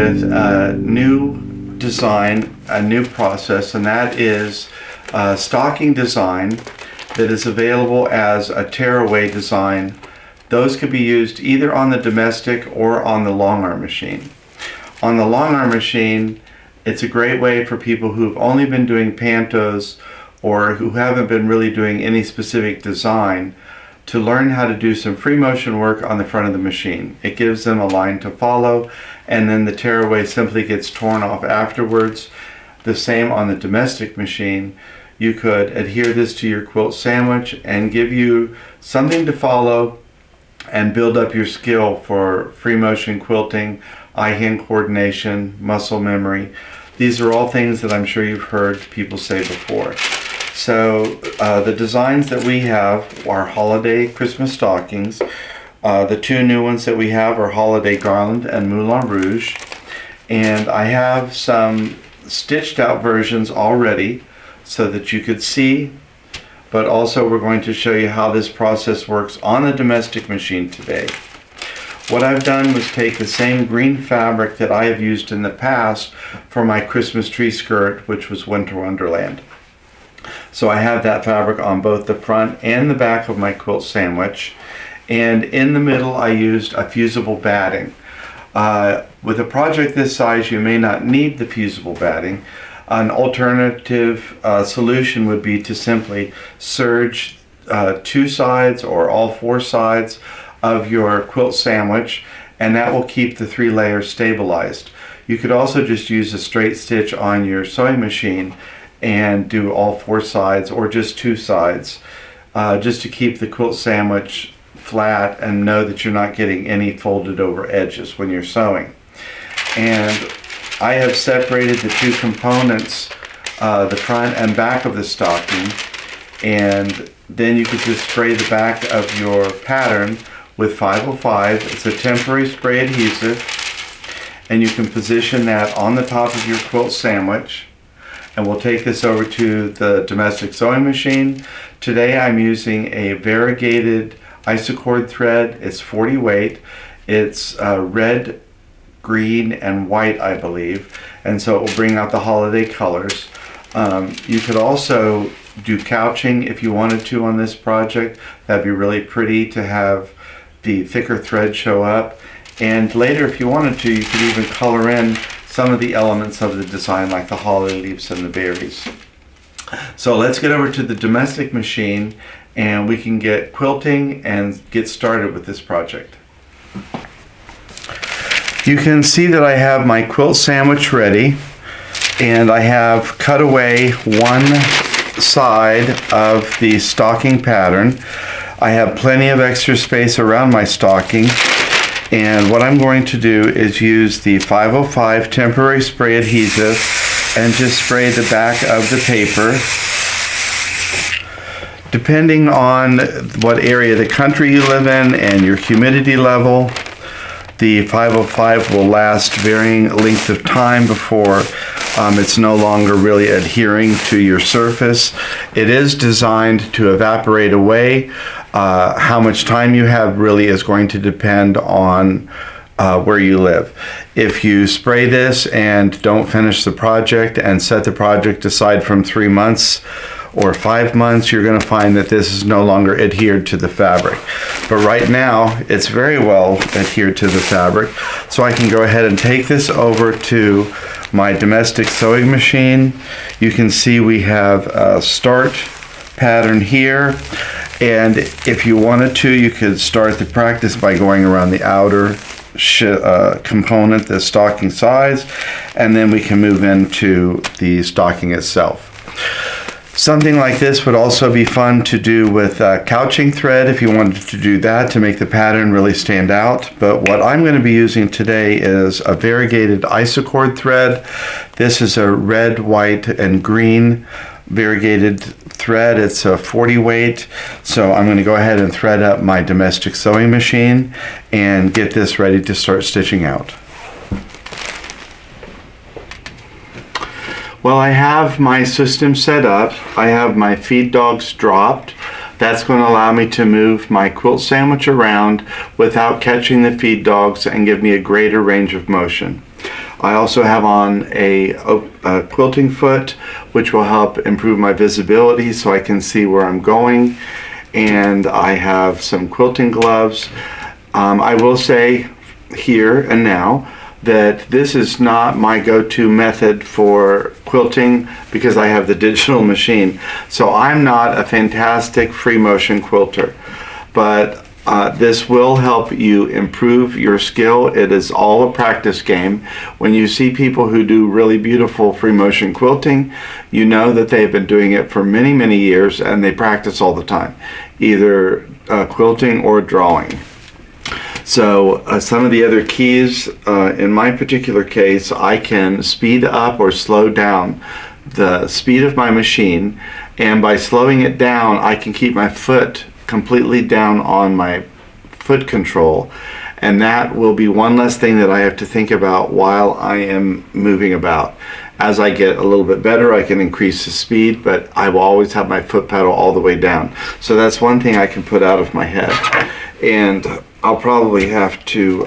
with a new design, a new process, and that is a stocking design that is available as a tear away design. Those could be used either on the domestic or on the Longarm machine. On the Longarm machine, it's a great way for people who've only been doing pantos or who haven't been really doing any specific design to learn how to do some free motion work on the front of the machine. It gives them a line to follow, and then the tear away simply gets torn off afterwards. The same on the domestic machine. You could adhere this to your quilt sandwich and give you something to follow and build up your skill for free motion quilting, eye-hand coordination, muscle memory. These are all things that I'm sure you've heard people say before. So the designs that we have are holiday Christmas stockings. The two new ones that we have are Holiday Garland and Moulin Rouge. And I have some stitched out versions already so that you could see, but also we're going to show you how this process works on the domestic machine today. What I've done was take the same green fabric that I have used in the past for my Christmas tree skirt, which was Winter Wonderland. So I have that fabric on both the front and the back of my quilt sandwich. And in the middle I used a fusible batting. With a project this size you may not need the fusible batting. An alternative solution would be to simply serge two sides or all four sides of your quilt sandwich, and that will keep the three layers stabilized. You could also just use a straight stitch on your sewing machine and do all four sides or just two sides, just to keep the quilt sandwich flat and know that you're not getting any folded over edges when you're sewing. And I have separated the two components, the front and back of the stocking, and then you could just spray the back of your pattern with 505. It's a temporary spray adhesive, and you can position that on the top of your quilt sandwich. And we'll take this over to the domestic sewing machine. Today I'm using a variegated isocord thread. It's 40 weight. It's red, green, and white, I believe, and so it will bring out the holiday colors. You could also do couching if you wanted to on this project. That'd be really pretty to have the thicker thread show up. And later, if you wanted to, you could even color in some of the elements of the design, like the holly leaves and the berries. So let's get over to the domestic machine and we can get quilting and get started with this project. You can see that I have my quilt sandwich ready, and I have cut away one side of the stocking pattern. I have plenty of extra space around my stocking, and what I'm going to do is use the 505 temporary spray adhesive and just spray the back of the paper. Depending on what area of the country you live in and your humidity level, the 505 will last varying length of time before it's no longer really adhering to your surface. It is designed to evaporate away. How much time you have really is going to depend on where you live. If you spray this and don't finish the project and set the project aside from 3 months or 5 months, you're going to find that this is no longer adhered to the fabric. But right now, it's very well adhered to the fabric. So I can go ahead and take this over to my domestic sewing machine. You can see we have a start pattern here. And if you wanted to, you could start the practice by going around the outer component, the stocking size, and then we can move into the stocking itself. Something like this would also be fun to do with couching thread if you wanted to do that to make the pattern really stand out. But what I'm going to be using today is a variegated isocord thread. This is a red, white, and green variegated thread. It's a 40 weight. So I'm going to go ahead and thread up my domestic sewing machine and get this ready to start stitching out. Well, I have my system set up. I have my feed dogs dropped. That's going to allow me to move my quilt sandwich around without catching the feed dogs and give me a greater range of motion. I also have on a quilting foot, which will help improve my visibility so I can see where I'm going. And I have some quilting gloves. I will say here and now that this is not my go-to method for quilting because I have the digital machine. So I'm not a fantastic free motion quilter, but this will help you improve your skill. It is all a practice game. When you see people who do really beautiful free motion quilting, you know that they've been doing it for many, many years and they practice all the time, either quilting or drawing. So some of the other keys, in my particular case, I can speed up or slow down the speed of my machine, and by slowing it down I can keep my foot completely down on my foot control, and that will be one less thing that I have to think about while I am moving about. As I get a little bit better, I can increase the speed, but I will always have my foot pedal all the way down. So that's one thing I can put out of my head. And I'll probably have to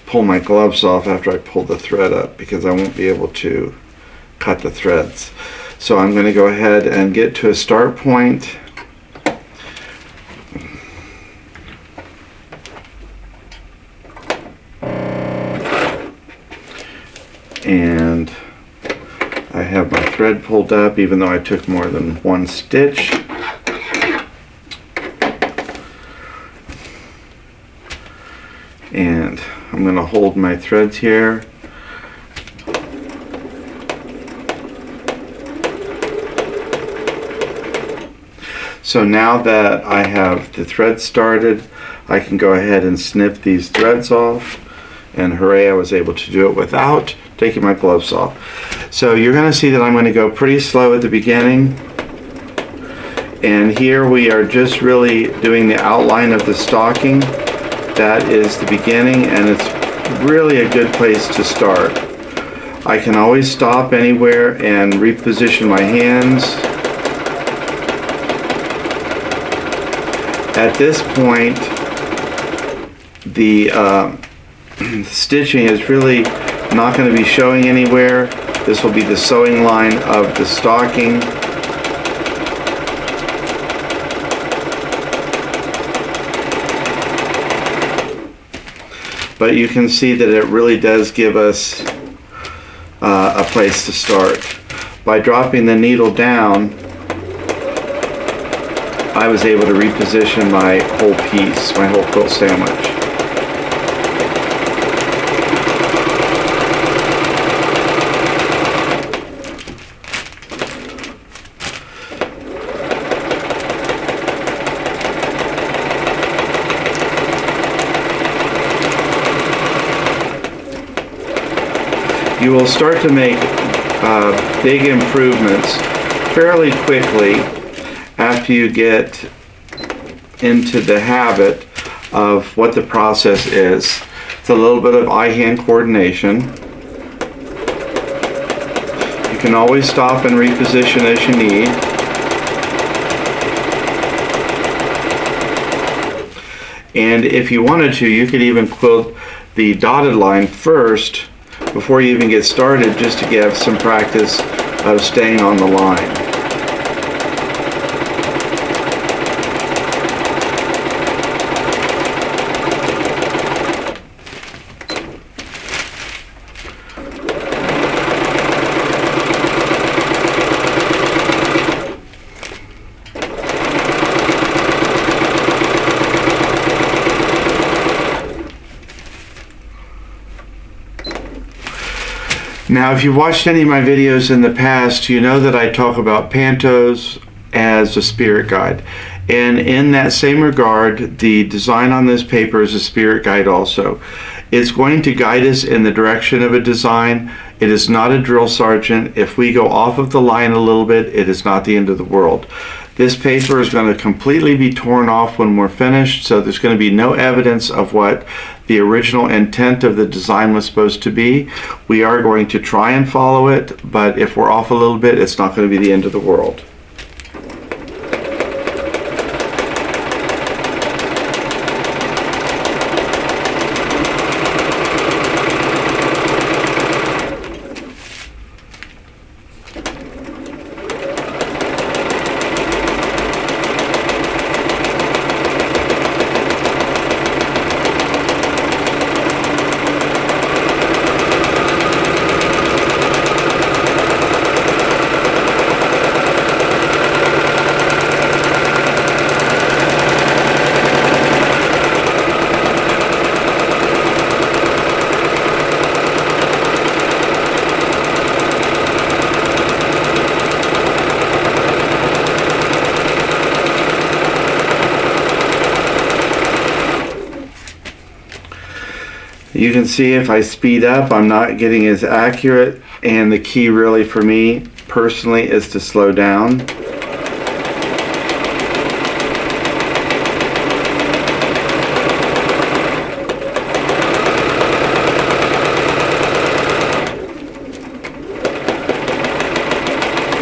pull my gloves off after I pull the thread up because I won't be able to cut the threads. So I'm going to go ahead and get to a start point. And I have my thread pulled up even though I took more than one stitch. And I'm going to hold my threads here. So now that I have the thread started, I can go ahead and snip these threads off. And hooray, I was able to do it without taking my gloves off. So you're going to see that I'm going to go pretty slow at the beginning. And here we are just really doing the outline of the stocking. That is the beginning, and it's really a good place to start. I can always stop anywhere and reposition my hands. At this point, the stitching is really not going to be showing anywhere. This will be the sewing line of the stocking. But you can see that it really does give us a place to start. By dropping the needle down, I was able to reposition my whole piece, my whole quilt sandwich. You will start to make big improvements fairly quickly after you get into the habit of what the process is. It's a little bit of eye-hand coordination. You can always stop and reposition as you need. And if you wanted to, you could even quilt the dotted line first before you even get started, just to get some practice of staying on the line. Now, if you've watched any of my videos in the past, you know that I talk about pantos as a spirit guide. And in that same regard, the design on this paper is a spirit guide also. It's going to guide us in the direction of a design. It is not a drill sergeant. If we go off of the line a little bit, it is not the end of the world. This paper is going to completely be torn off when we're finished, so there's going to be no evidence of what the original intent of the design was supposed to be. We are going to try and follow it, but if we're off a little bit, it's not going to be the end of the world. You can see if I speed up, I'm not getting as accurate, and the key really for me personally is to slow down.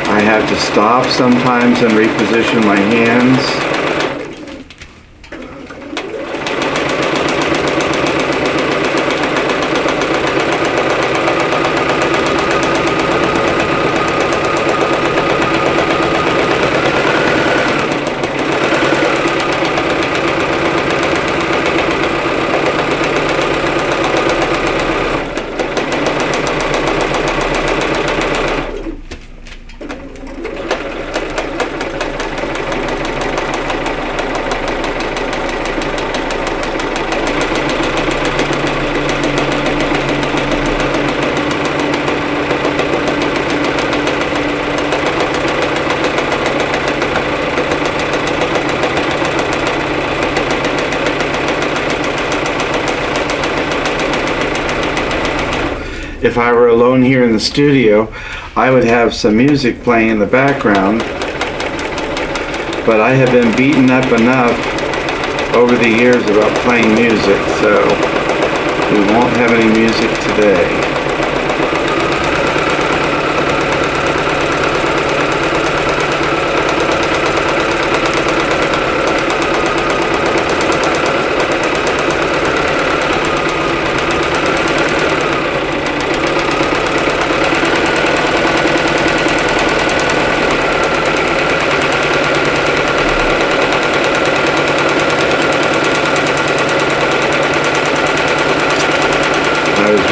I have to stop sometimes and reposition my hands. If I were alone here in the studio, I would have some music playing in the background, but I have been beaten up enough over the years about playing music, so we won't have any music today.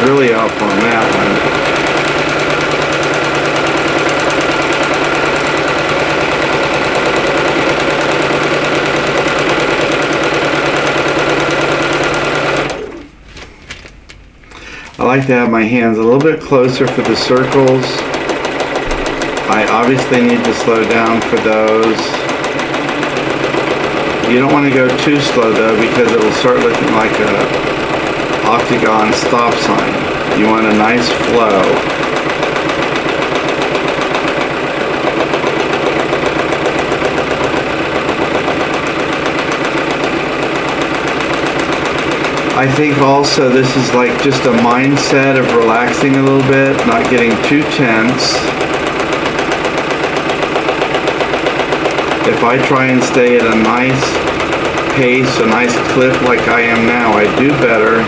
Really off on that one. I like to have my hands a little bit closer for the circles. I obviously need to slow down for those. You don't want to go too slow though, because it will start looking like a octagon stop sign. You want a nice flow. I think also this is like just a mindset of relaxing a little bit, not getting too tense. If I try and stay at a nice pace, a nice clip like I am now, I do better.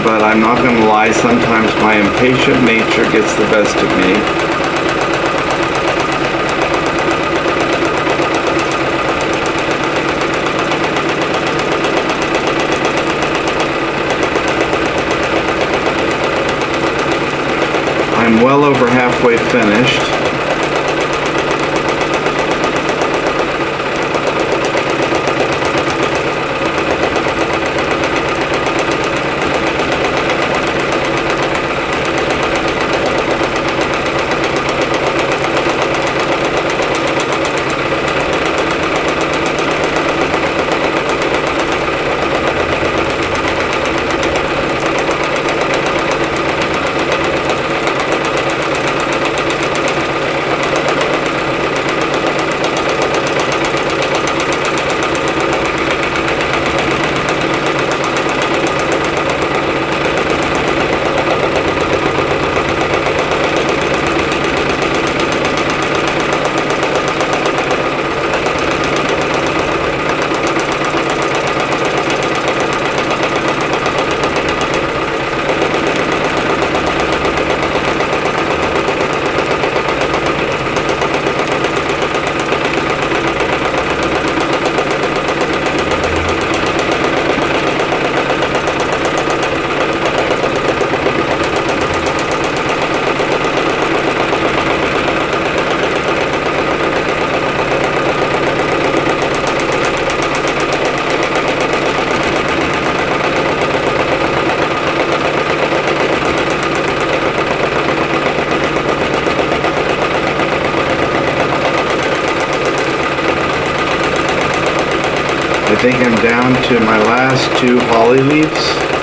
But I'm not going to lie, sometimes my impatient nature gets the best of me. I'm well over halfway finished. I think I'm down to my last 2 holly leaves.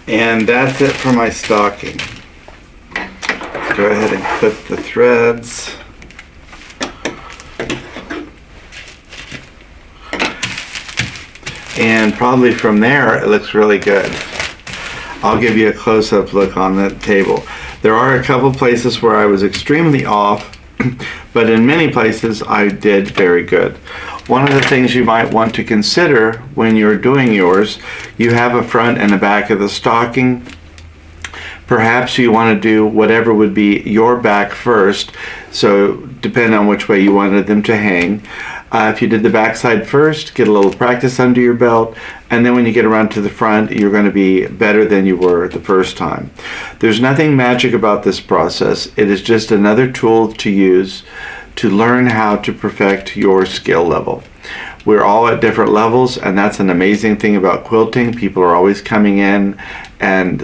And that's it for my stocking. Let's go ahead and clip the threads. And probably from there it looks really good. I'll give you a close-up look on the table. There are a couple places where I was extremely off, but in many places I did very good. One of the things you might want to consider when you're doing yours, you have a front and a back of the stocking. Perhaps you want to do whatever would be your back first, so depending on which way you wanted them to hang. If you did the back side first, get a little practice under your belt, and then when you get around to the front, you're going to be better than you were the first time. There's nothing magic about this process. It is just another tool to use to learn how to perfect your skill level. We're all at different levels, and that's an amazing thing about quilting. People are always coming in and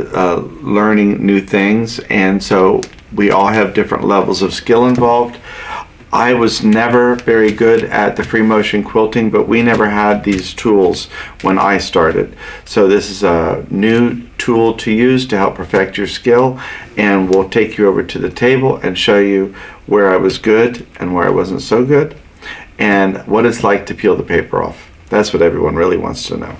learning new things, and so we all have different levels of skill involved. I was never very good at the free motion quilting, but we never had these tools when I started. So this is a new tool to use to help perfect your skill, and we'll take you over to the table and show you where I was good and where I wasn't so good, and what it's like to peel the paper off. That's what everyone really wants to know.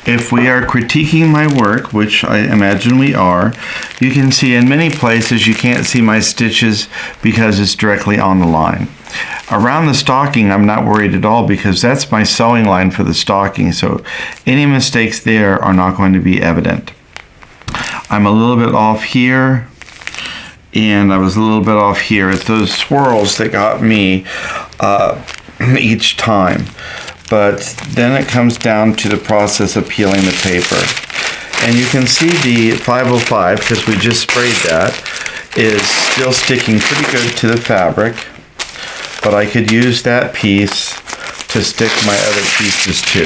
If we are critiquing my work, which I imagine we are, you can see in many places you can't see my stitches because it's directly on the line. Around the stocking, I'm not worried at all because that's my sewing line for the stocking, so any mistakes there are not going to be evident. I'm a little bit off here, and I was a little bit off here. It's those swirls that got me each time. But then it comes down to the process of peeling the paper. And you can see the 505, because we just sprayed that, is still sticking pretty good to the fabric. But I could use that piece to stick my other pieces to.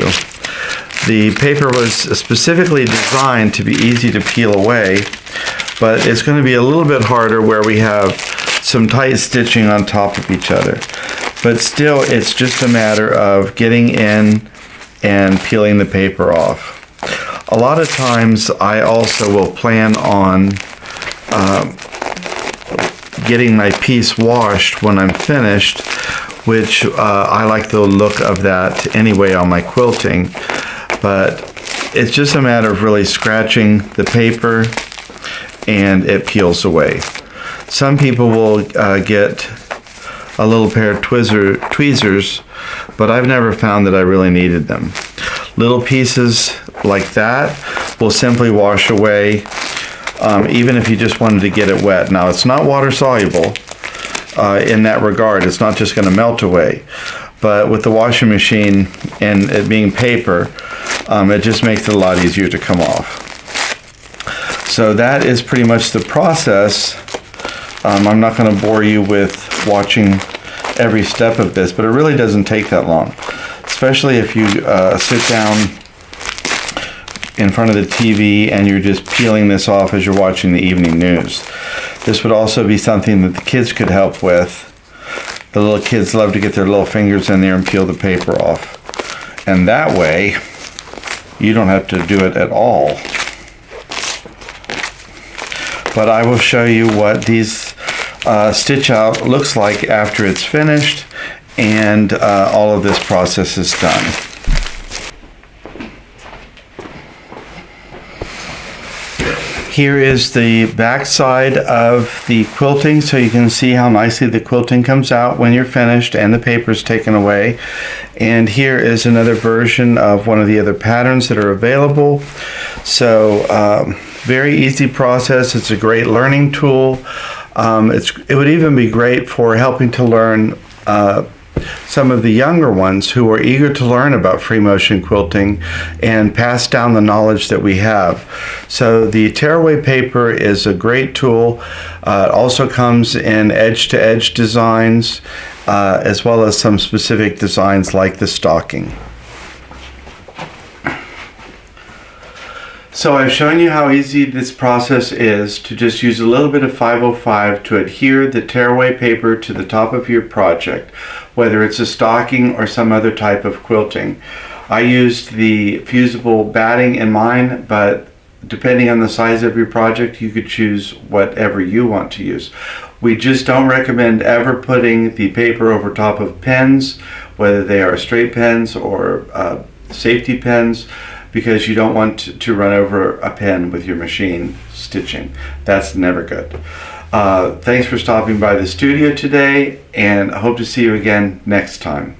The paper was specifically designed to be easy to peel away, but it's going to be a little bit harder where we have some tight stitching on top of each other. But still, it's just a matter of getting in and peeling the paper off. A lot of times, I also will plan on getting my piece washed when I'm finished, which I like the look of that anyway on my quilting. But it's just a matter of really scratching the paper and it peels away. Some people will get a little pair of tweezers, but I've never found that I really needed them. Little pieces like that will simply wash away, even if you just wanted to get it wet. Now, it's not water soluble in that regard. It's not just going to melt away. But with the washing machine and it being paper, it just makes it a lot easier to come off. So that is pretty much the process. I'm not going to bore you with watching every step of this, but it really doesn't take that long, especially if you sit down in front of the TV and you're just peeling this off as you're watching the evening news. This would also be something that the kids could help with. The little kids love to get their little fingers in there and peel the paper off, and that way you don't have to do it at all. But I will show you what these stitch out looks like after it's finished and all of this process is done. Here is the back side of the quilting, so you can see how nicely the quilting comes out when you're finished and the paper is taken away. And here is another version of one of the other patterns that are available. So very easy process. It's a great learning tool. It would even be great for helping to learn some of the younger ones who are eager to learn about free motion quilting and pass down the knowledge that we have. So the Tear Away paper is a great tool. It also comes in edge-to-edge designs, as well as some specific designs like the stocking. So I've shown you how easy this process is to just use a little bit of 505 to adhere the Tear Away paper to the top of your project, whether it's a stocking or some other type of quilting. I used the fusible batting in mine, but depending on the size of your project, you could choose whatever you want to use. We just don't recommend ever putting the paper over top of pens, whether they are straight pens or safety pens, because you don't want to run over a pen with your machine stitching. That's never good. Thanks for stopping by the studio today, and I hope to see you again next time.